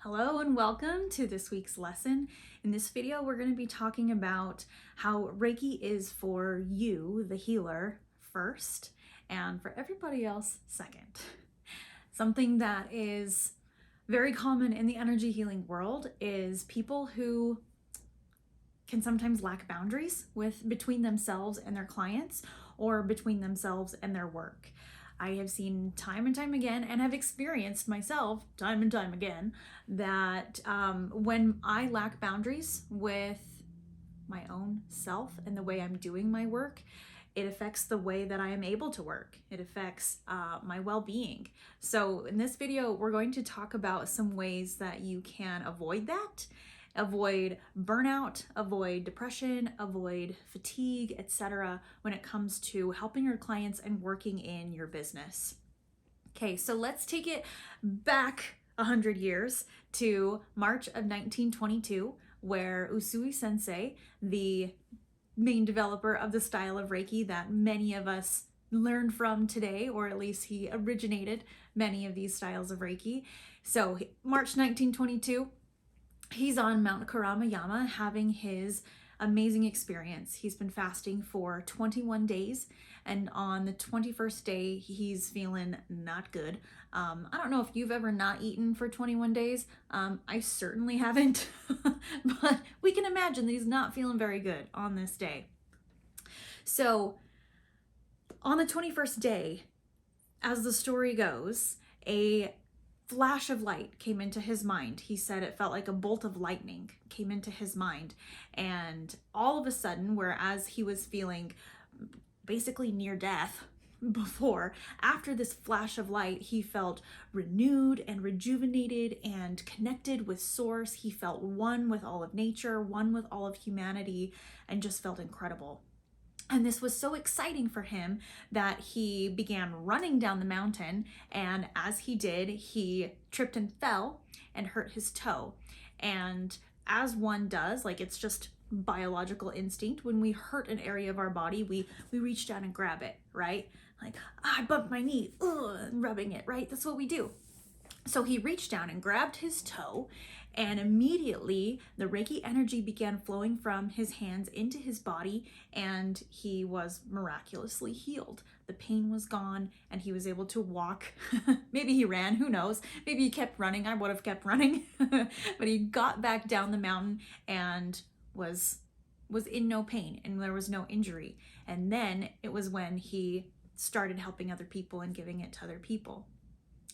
Hello and welcome to this week's lesson. In this video, we're going to be talking about how Reiki is for you, the healer, first, and for everybody else, second. Something that is very common in the energy healing world is people who can sometimes lack boundaries between themselves and their clients, or between themselves and their work. I have seen time and time again, and have experienced myself time and time again, that when I lack boundaries with my own self and the way I'm doing my work, it affects the way that I am able to work. It affects my well-being. So in this video, we're going to talk about some ways that you can avoid that, avoid burnout, avoid depression, avoid fatigue, etc. when it comes to helping your clients and working in your business. Okay, so let's take it back 100 years to March of 1922, where Usui Sensei, the main developer of the style of Reiki that many of us learned from today, or at least he originated many of these styles of Reiki. So March 1922, he's on Mount Karamayama having his amazing experience. He's been fasting for 21 days, and on the 21st day, he's feeling not good. I don't know if you've ever not eaten for 21 days. I certainly haven't, but we can imagine that he's not feeling very good on this day. So on the 21st day, as the story goes, a flash of light came into his mind. He said it felt like a bolt of lightning came into his mind. And all of a sudden, whereas he was feeling basically near death before, after this flash of light, he felt renewed and rejuvenated and connected with source. He felt one with all of nature, one with all of humanity, and just felt incredible. And this was so exciting for him that he began running down the mountain. And as he did, he tripped and fell and hurt his toe. And as one does, like, it's just biological instinct. When we hurt an area of our body, we reach down and grab it, right? Like, I bumped my knee, and rubbing it, right? That's what we do. So he reached down and grabbed his toe, and immediately the Reiki energy began flowing from his hands into his body, and he was miraculously healed. The pain was gone, and he was able to walk. Maybe he ran, who knows? Maybe he kept running. I would have kept running. But he got back down the mountain and was in no pain, and there was no injury. And then it was when he started helping other people and giving it to other people.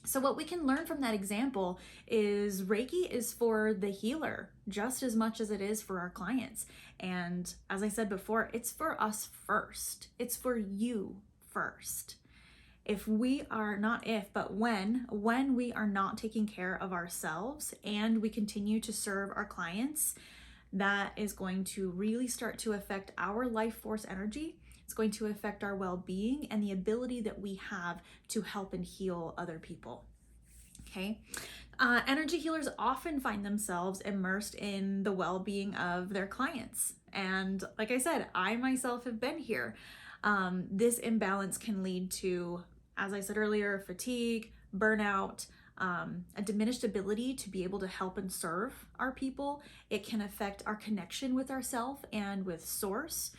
So what we can learn from that example is Reiki is for the healer just as much as it is for our clients. And as I said before, it's for us first. It's for you first. If we are not but when we are not taking care of ourselves and we continue to serve our clients, that is going to really start to affect our life force energy. It's going to affect our well-being and the ability that we have to help and heal other people. Okay. Energy healers often find themselves immersed in the well-being of their clients. And like I said, I myself have been here. This imbalance can lead to, as I said earlier, fatigue, burnout, a diminished ability to be able to help and serve our people. It can affect our connection with ourselves and with source.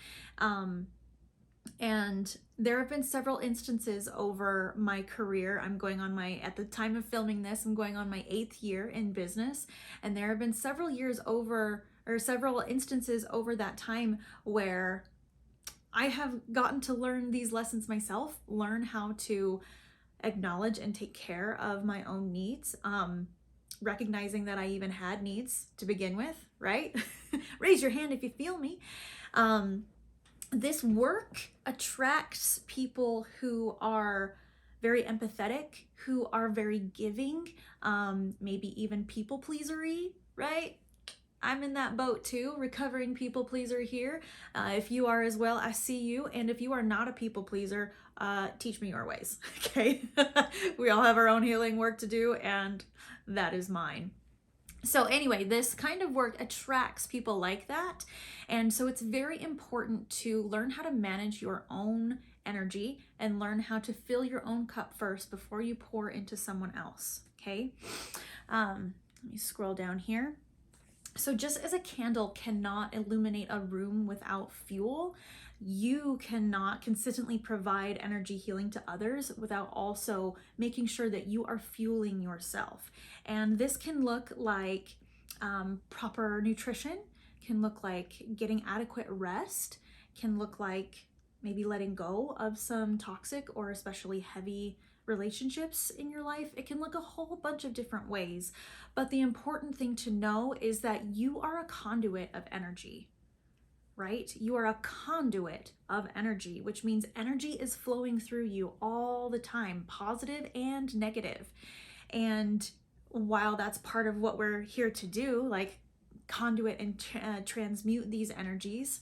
And there have been several instances over my career. At the time of filming this, I'm going on my 8th year in business. And there have been several instances over that time where I have gotten to learn these lessons myself, learn how to acknowledge and take care of my own needs, recognizing that I even had needs to begin with, right? Raise your hand if you feel me. This work attracts people who are very empathetic, who are very giving, maybe even people pleasery, right? I'm in that boat too, recovering people pleaser here. If you are as well, I see you. And if you are not a people pleaser, teach me your ways, okay? We all have our own healing work to do, and that is mine. So anyway, this kind of work attracts people like that. And so it's very important to learn how to manage your own energy and learn how to fill your own cup first before you pour into someone else, okay? Let me scroll down here. So just as a candle cannot illuminate a room without fuel, you cannot consistently provide energy healing to others without also making sure that you are fueling yourself. And this can look like proper nutrition, can look like getting adequate rest, can look like maybe letting go of some toxic or especially heavy relationships in your life. It can look a whole bunch of different ways. But the important thing to know is that you are a conduit of energy, right? You are a conduit of energy, which means energy is flowing through you all the time, positive and negative. And while that's part of what we're here to do, like conduit and transmute these energies,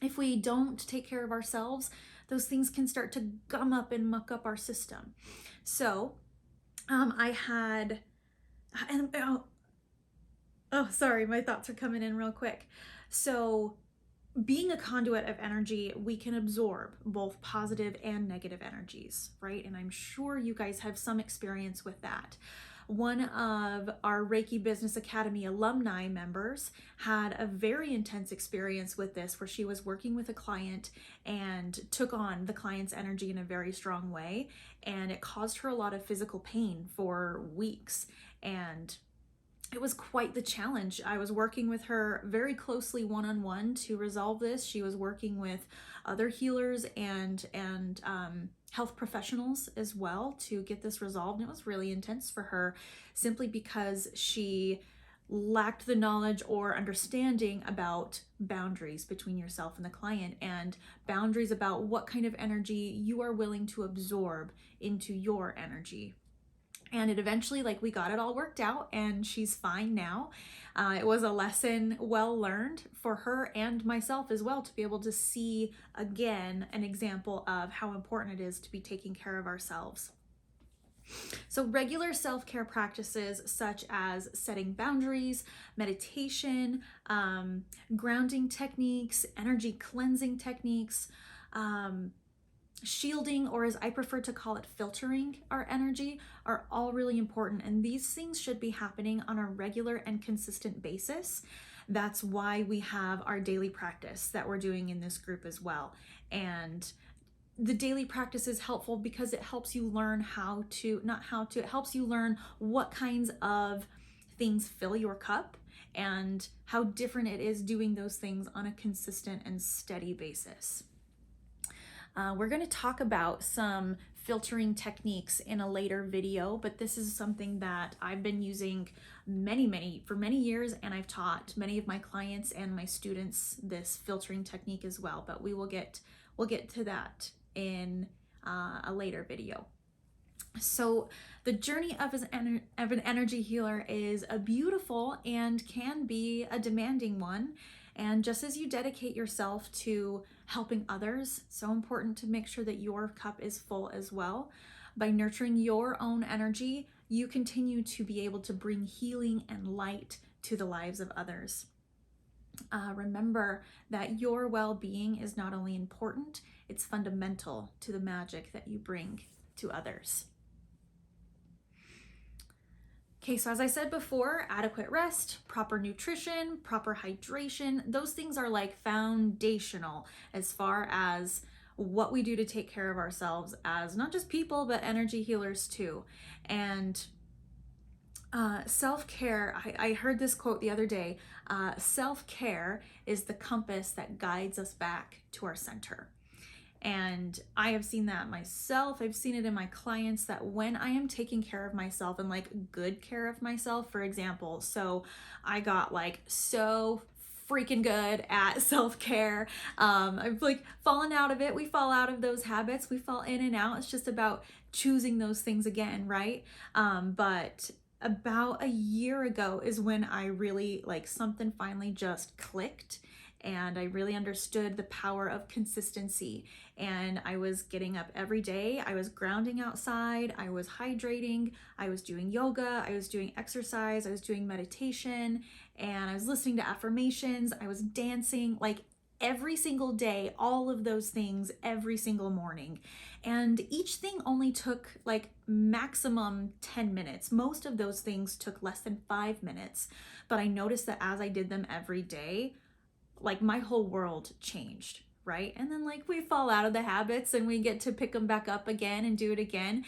if we don't take care of ourselves, those things can start to gum up and muck up our system. So I had, and sorry, my thoughts are coming in real quick. So being a conduit of energy, we can absorb both positive and negative energies, right? And I'm sure you guys have some experience with that. One of our Reiki Business Academy alumni members had a very intense experience with this, where she was working with a client and took on the client's energy in a very strong way, and it caused her a lot of physical pain for weeks. And it was quite the challenge. I was working with her very closely one-on-one to resolve this. She was working with other healers and health professionals as well to get this resolved. And it was really intense for her, simply because she lacked the knowledge or understanding about boundaries between yourself and the client, and boundaries about what kind of energy you are willing to absorb into your energy. And it eventually, like, we got it all worked out and she's fine now. It was a lesson well learned for her and myself as well, to be able to see again an example of how important it is to be taking care of ourselves. So regular self-care practices such as setting boundaries, meditation, grounding techniques, energy cleansing techniques, shielding, or as I prefer to call it, filtering our energy, are all really important. And these things should be happening on a regular and consistent basis. That's why we have our daily practice that we're doing in this group as well. And the daily practice is helpful because it helps you learn it helps you learn what kinds of things fill your cup and how different it is doing those things on a consistent and steady basis. We're going to talk about some filtering techniques in a later video, but this is something that I've been using for many years, and I've taught many of my clients and my students this filtering technique as well, but we'll get to that in a later video. So the journey of an energy healer is a beautiful and can be a demanding one. And just as you dedicate yourself to helping others, so important to make sure that your cup is full as well. By nurturing your own energy, you continue to be able to bring healing and light to the lives of others. Remember that your well-being is not only important, it's fundamental to the magic that you bring to others. Okay, so as I said before, adequate rest, proper nutrition, proper hydration, those things are like foundational as far as what we do to take care of ourselves as not just people, but energy healers too. And self-care, I heard this quote the other day, self-care is the compass that guides us back to our center. And I have seen that myself. I've seen it in my clients, that when I am taking care of myself and like good care of myself, for example, so I got like so freaking good at self-care. I've like fallen out of it. We fall out of those habits. We fall in and out. It's just about choosing those things again, right? But about a year ago is when I really something finally just clicked. And I really understood the power of consistency. And I was getting up every day. I was grounding outside. I was hydrating. I was doing yoga. I was doing exercise. I was doing meditation. And I was listening to affirmations. I was dancing. Like, every single day, all of those things every single morning. And each thing only took like maximum 10 minutes. Most of those things took less than 5 minutes. But I noticed that as I did them every day, like my whole world changed, right? And then like we fall out of the habits and we get to pick them back up again and do it again.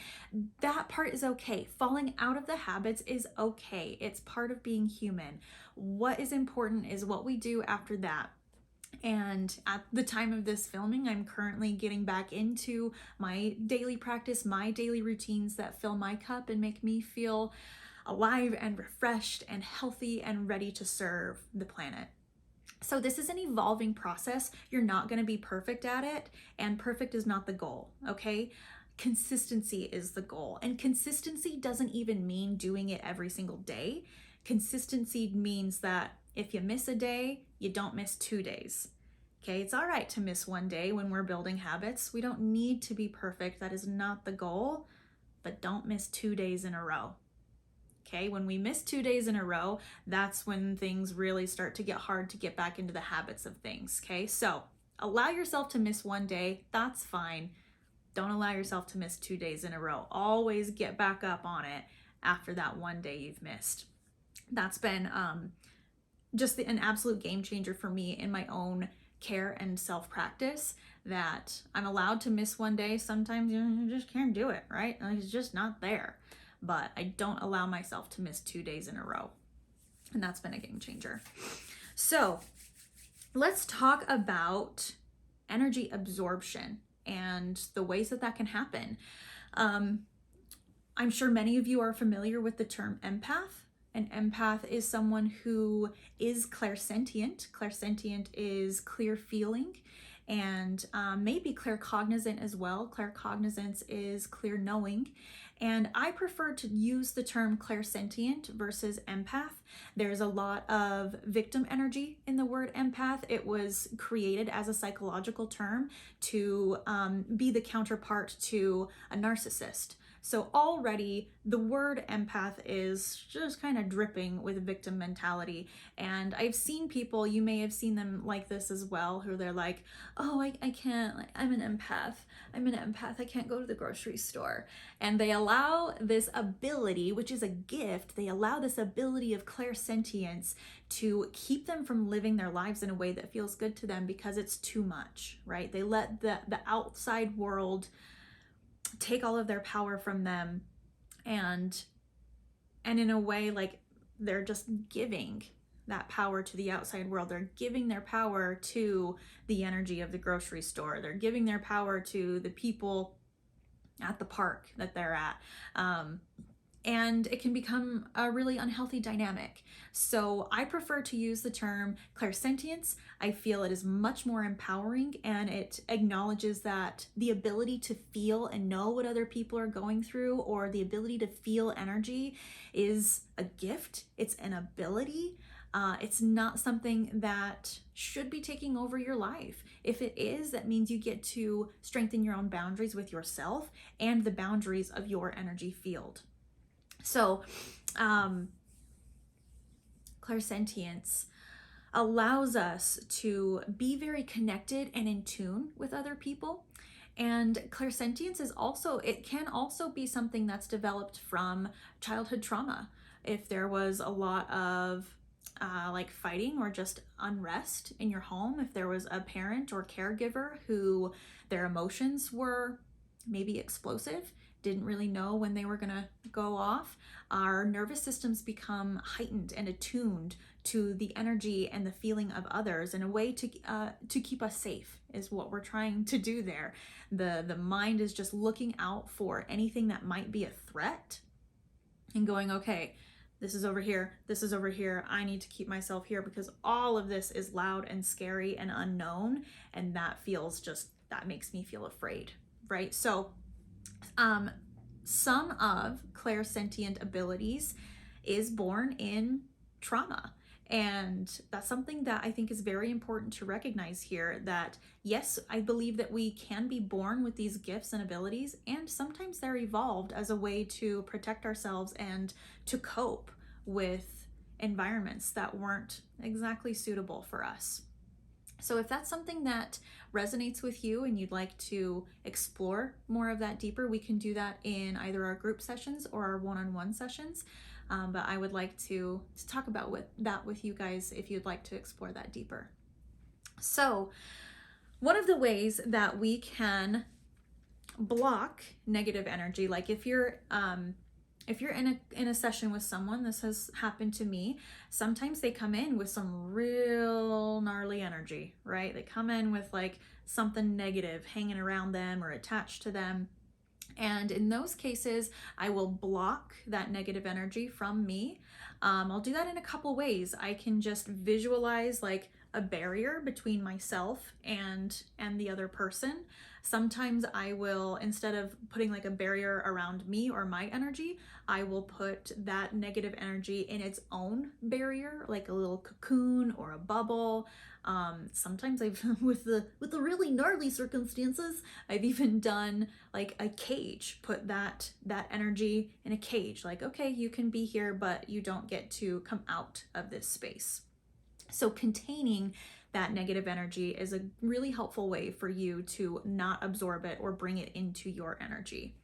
That part is okay. Falling out of the habits is okay. It's part of being human. What is important is what we do after that. And at the time of this filming, I'm currently getting back into my daily practice, my daily routines that fill my cup and make me feel alive and refreshed and healthy and ready to serve the planet. So this is an evolving process. You're not going to be perfect at it, and perfect is not the goal, okay? Consistency is the goal. And consistency doesn't even mean doing it every single day. Consistency means that if you miss a day, you don't miss 2 days. Okay, it's all right to miss one day when we're building habits. We don't need to be perfect. That is not the goal, but don't miss 2 days in a row. Okay, when we miss 2 days in a row, that's when things really start to get hard to get back into the habits of things. Okay, so allow yourself to miss one day. That's fine. Don't allow yourself to miss 2 days in a row. Always get back up on it after that one day you've missed. That's been just an absolute game changer for me in my own care and self-practice, that I'm allowed to miss one day. Sometimes you just can't do it, right? Like, it's just not there. But I don't allow myself to miss 2 days in a row. And that's been a game changer. So let's talk about energy absorption and the ways that that can happen. I'm sure many of you are familiar with the term empath. An empath is someone who is clairsentient. Clairsentient is clear feeling, and maybe claircognizant as well. Claircognizance is clear knowing. And I prefer to use the term clairsentient versus empath. There's a lot of victim energy in the word empath. It was created as a psychological term to be the counterpart to a narcissist. So already the word empath is just kind of dripping with victim mentality. And I've seen people, you may have seen them like this as well, who they're like, oh, I can't, like, I'm an empath. I can't go to the grocery store. And they allow this ability, which is a gift, they allow this ability of clairsentience to keep them from living their lives in a way that feels good to them because it's too much, right? They let the outside world take all of their power from them, and in a way, like, they're just giving that power to the outside world. They're giving their power to the energy of the grocery store. They're giving their power to the people at the park that they're at. And it can become a really unhealthy dynamic. So I prefer to use the term clairsentience. I feel it is much more empowering, and it acknowledges that the ability to feel and know what other people are going through, or the ability to feel energy, is a gift. It's an ability. It's not something that should be taking over your life. If it is, that means you get to strengthen your own boundaries with yourself and the boundaries of your energy field. So, clairsentience allows us to be very connected and in tune with other people. And clairsentience is also, it can also be something that's developed from childhood trauma. If there was a lot of like fighting or just unrest in your home, if there was a parent or caregiver who their emotions were maybe explosive, didn't really know when they were gonna go off, our nervous systems become heightened and attuned to the energy and the feeling of others in a way to keep us safe, is what we're trying to do there. The mind is just looking out for anything that might be a threat and going, okay, this is over here, I need to keep myself here because all of this is loud and scary and unknown, and that makes me feel afraid, right? So some of clairsentient abilities is born in trauma. And that's something that I think is very important to recognize here, that yes, I believe that we can be born with these gifts and abilities, and sometimes they're evolved as a way to protect ourselves and to cope with environments that weren't exactly suitable for us. So if that's something that resonates with you and you'd like to explore more of that deeper, we can do that in either our group sessions or our one-on-one sessions. But I would like to talk about that with you guys if you'd like to explore that deeper. So one of the ways that we can block negative energy, like if you're in a session with someone, this has happened to me, sometimes they come in with some real gnarly energy, right? They come in with like something negative hanging around them or attached to them. And in those cases, I will block that negative energy from me. I'll do that in a couple ways. I can just visualize like a barrier between myself and the other person. Sometimes I will, instead of putting like a barrier around me or my energy, I will put that negative energy in its own barrier, like a little cocoon or a bubble. Sometimes I've with the really gnarly circumstances, I've even done like a cage, put that energy in a cage, like, okay, you can be here, but you don't get to come out of this space. So containing that negative energy is a really helpful way for you to not absorb it or bring it into your energy.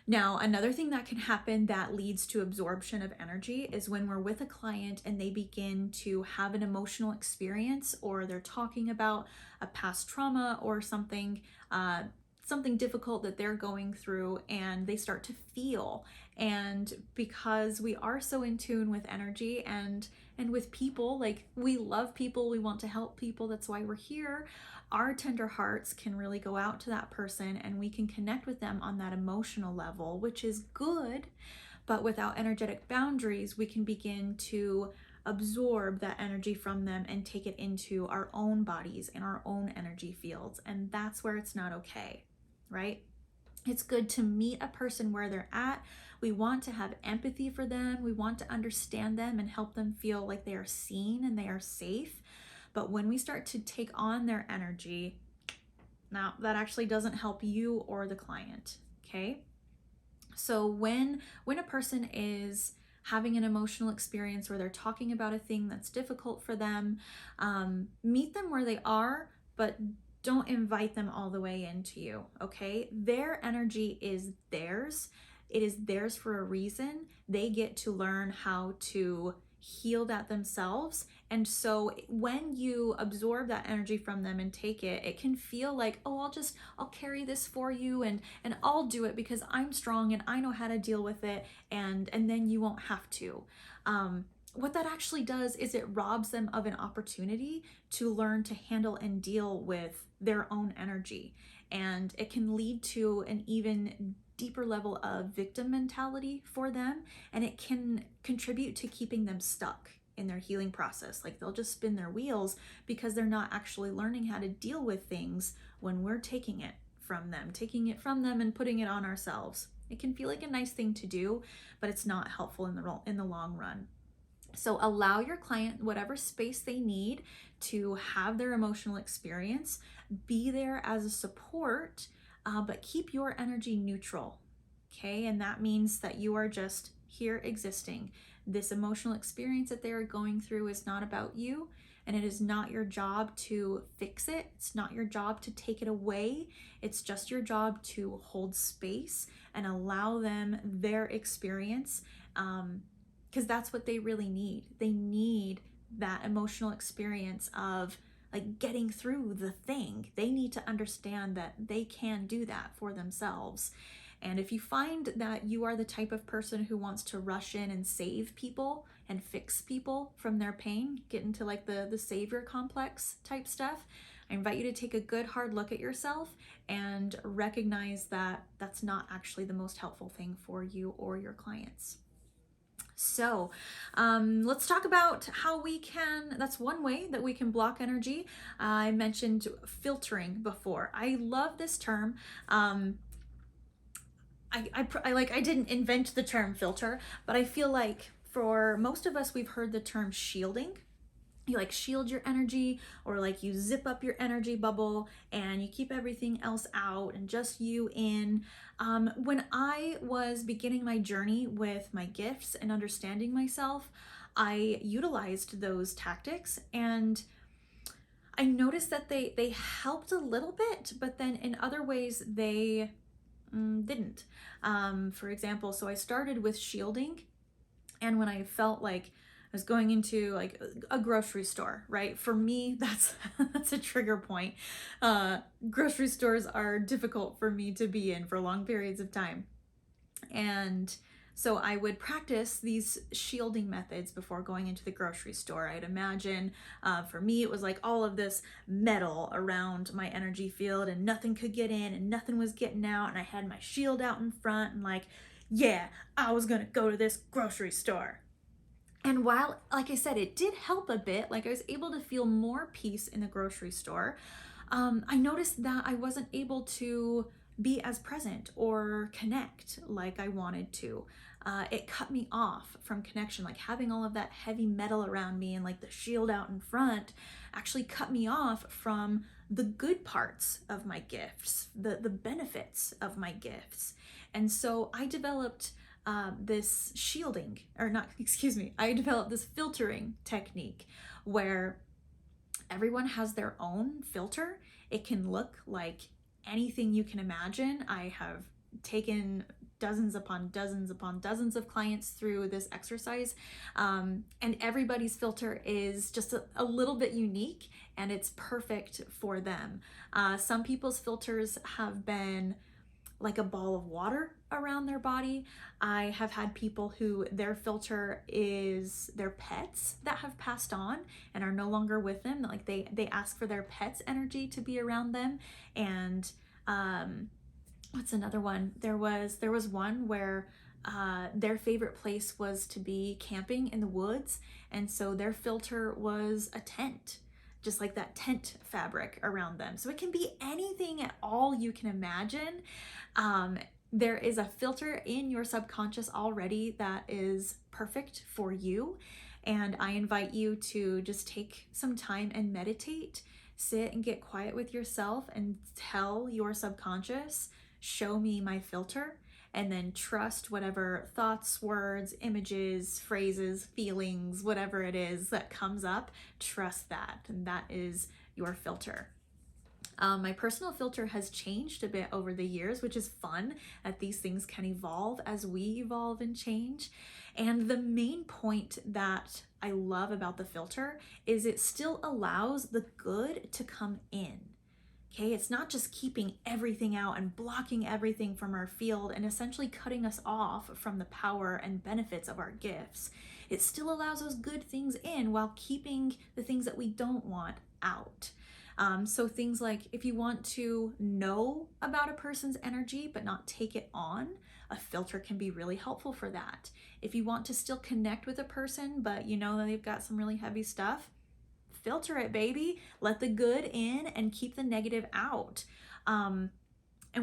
Now, another thing that can happen that leads to absorption of energy is when we're with a client and they begin to have an emotional experience, or they're talking about a past trauma or something difficult that they're going through, and they start to feel. And because we are so in tune with energy and with people, like we love people, we want to help people, that's why we're here, our tender hearts can really go out to that person and we can connect with them on that emotional level, which is good. But without energetic boundaries, we can begin to absorb that energy from them and take it into our own bodies and our own energy fields. And that's where it's not okay, right? It's good to meet a person where they're at. We want to have empathy for them. We want to understand them and help them feel like they are seen and they are safe. But when we start to take on their energy, now that actually doesn't help you or the client, okay? So when a person is having an emotional experience where they're talking about a thing that's difficult for them, meet them where they are, but don't invite them all the way into you, okay? Their energy is theirs. It is theirs for a reason. They get to learn how to heal that themselves. And so when you absorb that energy from them and take it, it can feel like, oh, I'll carry this for you and I'll do it because I'm strong and I know how to deal with it, and then you won't have to. What that actually does is it robs them of an opportunity to learn to handle and deal with their own energy. And it can lead to an even deeper level of victim mentality for them, and it can contribute to keeping them stuck in their healing process. Like they'll just spin their wheels because they're not actually learning how to deal with things when we're taking it from them and putting it on ourselves. It can feel like a nice thing to do, but it's not helpful in the long run. So allow your client whatever space they need to have their emotional experience. Be there as a support, but keep your energy neutral, okay? And that means that you are just here existing. This emotional experience that they are going through is not about you, and it is not your job to fix it. It's not your job to take it away. It's just your job to hold space and allow them their experience, because that's what they really need. They need that emotional experience of like getting through the thing. They need to understand that they can do that for themselves. And if you find that you are the type of person who wants to rush in and save people and fix people from their pain, get into like the savior complex type stuff, I invite you to take a good hard look at yourself and recognize that that's not actually the most helpful thing for you or your clients. So let's talk about how we can, that's one way that we can block energy. I mentioned filtering before. I love this term. I didn't invent the term filter, but I feel like for most of us, we've heard the term shielding. You like shield your energy, or like you zip up your energy bubble and you keep everything else out and just you in. When I was beginning my journey with my gifts and understanding myself, I utilized those tactics, and I noticed that they helped a little bit, but then in other ways they didn't. For example, so I started with shielding, and when I felt like I was going into like a grocery store, right? For me, that's that's a trigger point. Grocery stores are difficult for me to be in for long periods of time. And so I would practice these shielding methods before going into the grocery store. I'd imagine, for me, it was like all of this metal around my energy field, and nothing could get in and nothing was getting out. And I had my shield out in front, and like, yeah, I was gonna go to this grocery store. And while, like I said, it did help a bit, like I was able to feel more peace in the grocery store, I noticed that I wasn't able to be as present or connect like I wanted to. It cut me off from connection, like having all of that heavy metal around me and like the shield out in front actually cut me off from the good parts of my gifts, the benefits of my gifts. And so I developed this shielding, or not, excuse me, I developed this filtering technique where everyone has their own filter. It can look like anything you can imagine. I have taken dozens upon dozens upon dozens of clients through this exercise, and everybody's filter is just a little bit unique, and it's perfect for them. Some people's filters have been like a ball of water around their body. I have had people who their filter is their pets that have passed on and are no longer with them. Like they ask for their pets' energy to be around them. And what's another one? There was one where their favorite place was to be camping in the woods, and so their filter was a tent, just like that tent fabric around them. So it can be anything at all you can imagine. There is a filter in your subconscious already that is perfect for you. And I invite you to just take some time and meditate, sit and get quiet with yourself and tell your subconscious, show me my filter, and then trust whatever thoughts, words, images, phrases, feelings, whatever it is that comes up, trust that. And that is your filter. My personal filter has changed a bit over the years, which is fun that these things can evolve as we evolve and change. And the main point that I love about the filter is it still allows the good to come in. Okay, it's not just keeping everything out and blocking everything from our field and essentially cutting us off from the power and benefits of our gifts. It still allows those good things in while keeping the things that we don't want out. So things like if you want to know about a person's energy but not take it on, a filter can be really helpful for that. If you want to still connect with a person but you know that they've got some really heavy stuff, filter it, baby. Let the good in and keep the negative out. And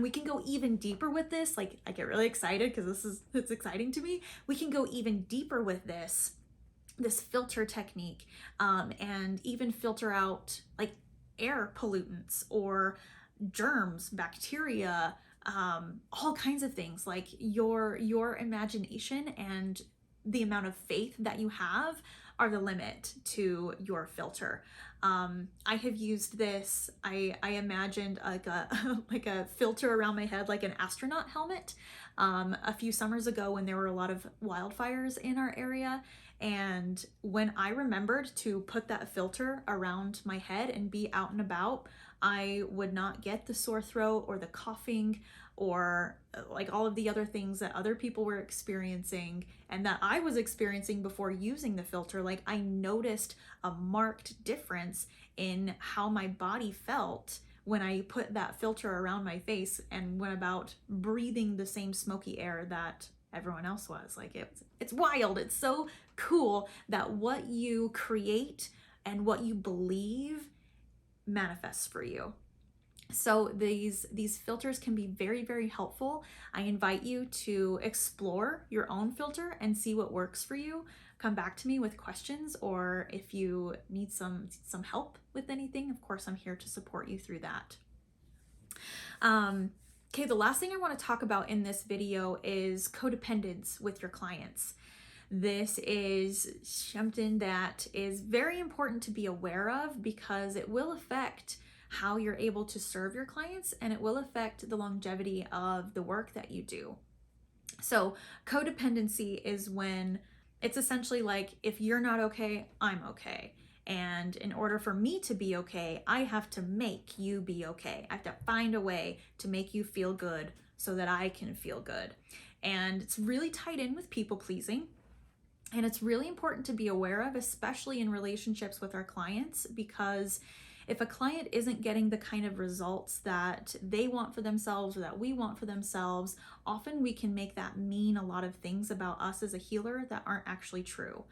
we can go even deeper with this. Like, I get really excited because it's exciting to me. We can go even deeper with this filter technique, and even filter out like air pollutants or germs, bacteria, all kinds of things. Like your imagination and the amount of faith that you have are the limit to your filter. I have used this. I imagined like a like a filter around my head, like an astronaut helmet, a few summers ago when there were a lot of wildfires in our area. And when I remembered to put that filter around my head and be out and about, I would not get the sore throat or the coughing or like all of the other things that other people were experiencing and that I was experiencing before using the filter. Like, I noticed a marked difference in how my body felt when I put that filter around my face and went about breathing the same smoky air that everyone else was. Like, it's wild. It's so cool that what you create and what you believe manifests for you. So these filters can be very, very helpful. I invite you to explore your own filter and see what works for you. Come back to me with questions, or if you need some help with anything, of course, I'm here to support you through that. Okay, the last thing I want to talk about in this video is codependence with your clients. This is something that is very important to be aware of because it will affect how you're able to serve your clients, and it will affect the longevity of the work that you do. So codependency is when it's essentially like, if you're not okay, I'm okay. And in order for me to be okay, I have to make you be okay. I have to find a way to make you feel good so that I can feel good. And it's really tied in with people pleasing. And it's really important to be aware of, especially in relationships with our clients, because if a client isn't getting the kind of results that they want for themselves or that we want for themselves, often we can make that mean a lot of things about us as a healer that aren't actually true.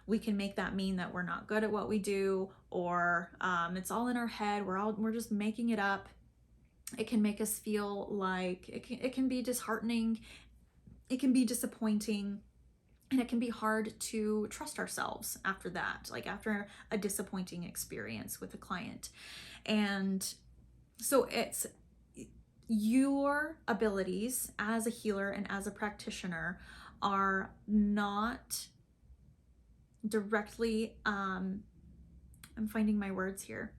We can make that mean that we're not good at what we do, or it's all in our head. We're just making it up. It can make us feel like it can be disheartening. It can be disappointing. And it can be hard to trust ourselves after that, like after a disappointing experience with a client. And so it's your abilities as a healer and as a practitioner are not directly, I'm finding my words here.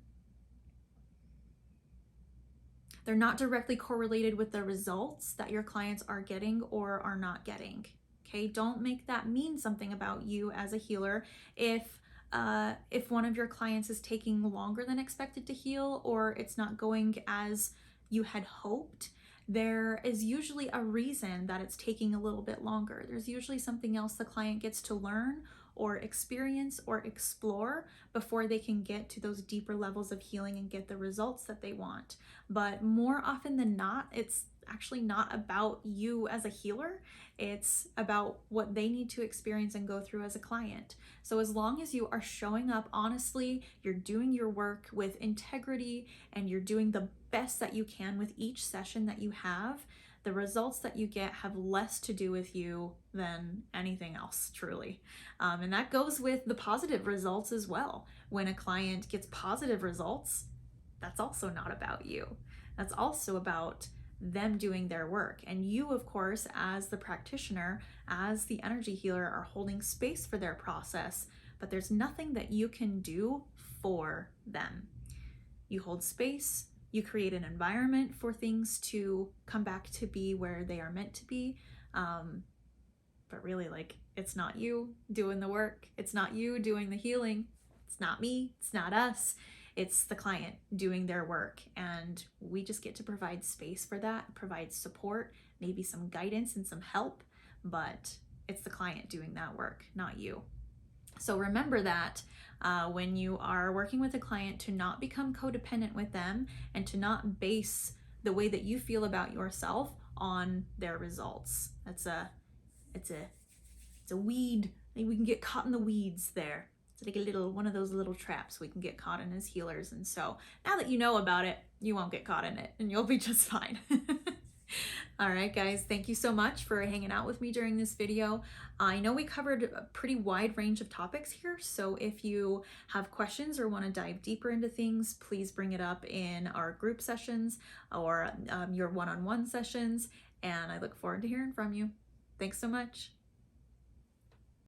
They're not directly correlated with the results that your clients are getting or are not getting. Okay, don't make that mean something about you as a healer. If one of your clients is taking longer than expected to heal, or it's not going as you had hoped, there is usually a reason that it's taking a little bit longer. There's usually something else the client gets to learn or experience or explore before they can get to those deeper levels of healing and get the results that they want. But more often than not, it's actually not about you as a healer. It's about what they need to experience and go through as a client. So as long as you are showing up honestly, you're doing your work with integrity, and you're doing the best that you can with each session that you have, the results that you get have less to do with you than anything else, truly. And that goes with the positive results as well. When a client gets positive results, that's also not about you. That's also about them doing their work. And you, of course, as the practitioner, as the energy healer, are holding space for their process, but there's nothing that you can do for them. You hold space, you create an environment for things to come back to be where they are meant to be. But really, like, it's not you doing the work. It's not you doing the healing. It's not me. It's not us. It's the client doing their work. And we just get to provide space for that, provide support, maybe some guidance and some help, but it's the client doing that work, not you. So remember that when you are working with a client, to not become codependent with them, and to not base the way that you feel about yourself on their results. It's a weed. We can get caught in the weeds there. It's like a little one of those little traps we can get caught in as healers. And so now that you know about it, you won't get caught in it, and you'll be just fine. All right, guys, thank you so much for hanging out with me during this video. I know we covered a pretty wide range of topics here, so if you have questions or want to dive deeper into things, please bring it up in our group sessions or your one-on-one sessions, and I look forward to hearing from you. Thanks so much.